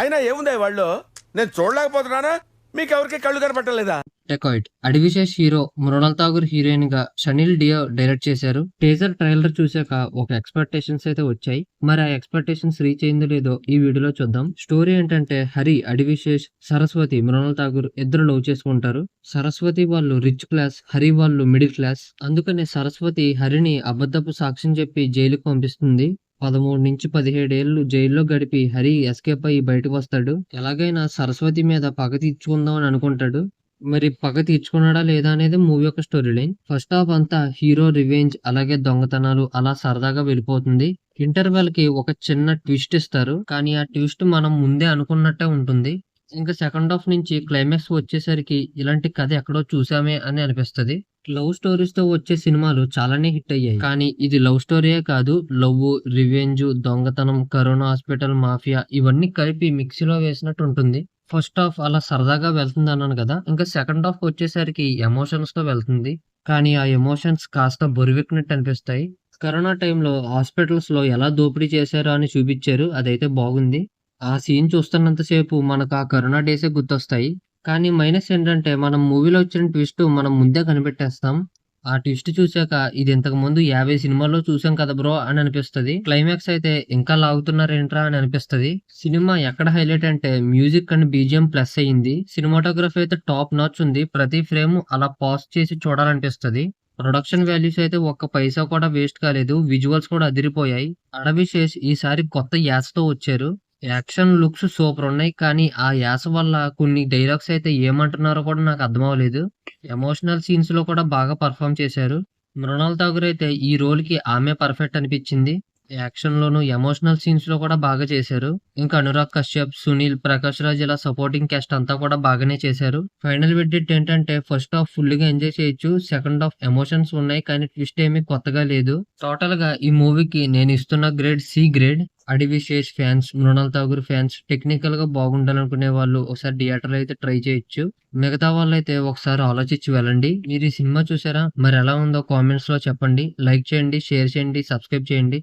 అయినా ఏముంది వాళ్ళు, నేను చూడలేకపోతున్నానా? మీకెవరికి కళ్ళు కనపట్టలేదా? Dacoit Adivi Sesh hero, Mrunal Thakur heroine గా షనిల్ డియో డైరెక్ట్ చేశారు. టీజర్ ట్రైలర్ చూశాక ఒక ఎక్స్పెక్టేషన్స్ అయితే వచ్చాయి. మరి ఆ ఎక్స్పెక్టేషన్స్ రీచ్ అయిందో లేదో ఈ వీడియోలో చూద్దాం. స్టోరీ ఏంటంటే హరి, అడివిశేష్, సరస్వతి, మృణాల్ ఠాగూర్ ఇద్దరు లవ్ చేసుకుంటారు. సరస్వతి వాళ్ళు రిచ్ క్లాస్, హరి వాళ్ళు మిడిల్ క్లాస్. అందుకని సరస్వతి హరిని అబద్ధపు సాక్ష్యం చెప్పి జైలుకు పంపిస్తుంది. 13 నుంచి 17 ఏళ్లు జైల్లో గడిపి హరి ఎస్కేప్ అయ్యి బయటకు వస్తాడు. ఎలాగైనా సరస్వతి మీద పగ తీర్చుకుందాం అని అనుకుంటాడు. మరి పగ తీర్చుకున్నాడా లేదా అనేది మూవీ యొక్క స్టోరీ లైన్. ఫస్ట్ హాఫ్ అంతా హీరో రివెంజ్, అలాగే దొంగతనాలు అలా సరదాగా వెళ్ళిపోతుంది. ఇంటర్వెల్ కి ఒక చిన్న ట్విస్ట్ ఇస్తారు, కానీ ఆ ట్విస్ట్ మనం ముందే అనుకున్నట్టే ఉంటుంది. ఇంకా సెకండ్ హాఫ్ నుంచి క్లైమాక్స్ వచ్చేసరికి ఇలాంటి కథ ఎక్కడో చూసామే అని అనిపిస్తది. లవ్ స్టోరీస్ తో వచ్చే సినిమాలు చాలానే హిట్ అయ్యాయి, కానీ ఇది లవ్ స్టోరీయే కాదు, లవ్, రివెంజ్, దొంగతనం, కరోనా హాస్పిటల్, మాఫియా ఇవన్నీ కలిపి మిక్సీలో వేసినట్టు ఉంటుంది. ఫస్ట్ హాఫ్ అలా సరదాగా వెళ్తుంది అన్నాను కదా, ఇంకా సెకండ్ హాఫ్ వచ్చేసరికి ఎమోషన్స్ తో వెళ్తుంది. కానీ ఆ ఎమోషన్స్ కాస్త బొరివెక్కినట్టు అనిపిస్తాయి. కరోనా టైంలో హాస్పిటల్స్ లో ఎలా దోపిడీ చేశారో అని చూపించారు, అదైతే బాగుంది. ఆ సీన్ చూస్తున్నంత సేపు మనకు ఆ కరోనా డేసే గుర్తొస్తాయి. కానీ మైనస్ ఏంటంటే మనం మూవీలో వచ్చిన ట్విస్ట్ మనం ముందే కనిపెట్టేస్తాం. ఆ ట్విస్ట్ చూసాక ఇది ఇంతకు ముందు 50 సినిమాల్లో చూసాం కదా బ్రో అని అనిపిస్తది. క్లైమాక్స్ అయితే ఇంకా లాగుతున్నారేంట్రా అని అనిపిస్తది. సినిమా ఎక్కడ హైలైట్ అంటే మ్యూజిక్ అండ్ బీజిఎం ప్లస్ అయ్యింది. సినిమాటోగ్రఫీ అయితే టాప్ నాచ్ ఉంది. ప్రతి ఫ్రేమ్ అలా పాజ్ చేసి చూడాలనిపిస్తది. ప్రొడక్షన్ వాల్యూస్ అయితే ఒక్క పైసా కూడా వేస్ట్ కాలేదు. విజువల్స్ కూడా అదిరిపోయాయి. అడవిశేష్ ఈసారి కొత్త యాసతో వచ్చారు. యాక్షన్ లుక్స్ సూపర్ ఉన్నాయి, కానీ ఆ యాస వల్ల కొన్ని డైలాగ్స్ అయితే ఏమంటున్నారో కూడా నాకు అర్థం అవ్వలేదు. ఎమోషనల్ సీన్స్ లో కూడా బాగా పర్ఫామ్ చేశారు. మృణాల్ ఠాగూర్ అయితే ఈ రోల్ కి ఆమె పర్ఫెక్ట్ అనిపించింది. యాక్షన్ లోను, ఎమోషనల్ సీన్స్ లో కూడా బాగా చేశారు. ఇంకా అనురాగ్ కశ్యప్, సునీల్, ప్రకాష్ రాజ్ ఇలా సపోర్టింగ్ క్యాస్ట్ అంతా కూడా బాగానే చేశారు. ఫైనల్ వెడ్డిట్ ఏంటంటే ఫస్ట్ హాఫ్ ఫుల్ గా ఎంజాయ్ చేయొచ్చు, సెకండ్ హాఫ్ ఎమోషన్స్ ఉన్నాయి, కానీ ట్విస్ట్ ఏమీ కొత్తగా లేదు. టోటల్ గా ఈ మూవీకి నేను ఇస్తున్న grade C grade. Adivi Sesh fans, Mrunal Tagore fans, technical గా బాగుండాలనుకునే వాళ్ళు ఒకసారి థియేటర్ అయితే ట్రై చేయొచ్చు. మిగతా వాళ్ళైతే ఒకసారి ఆలోచించి వెళ్ళండి. మీరు ఈ సినిమా చూసారా? మరి ఎలా ఉందో కామెంట్స్ లో చెప్పండి. లైక్ చేయండి, షేర్ చేయండి, సబ్స్క్రైబ్ చేయండి.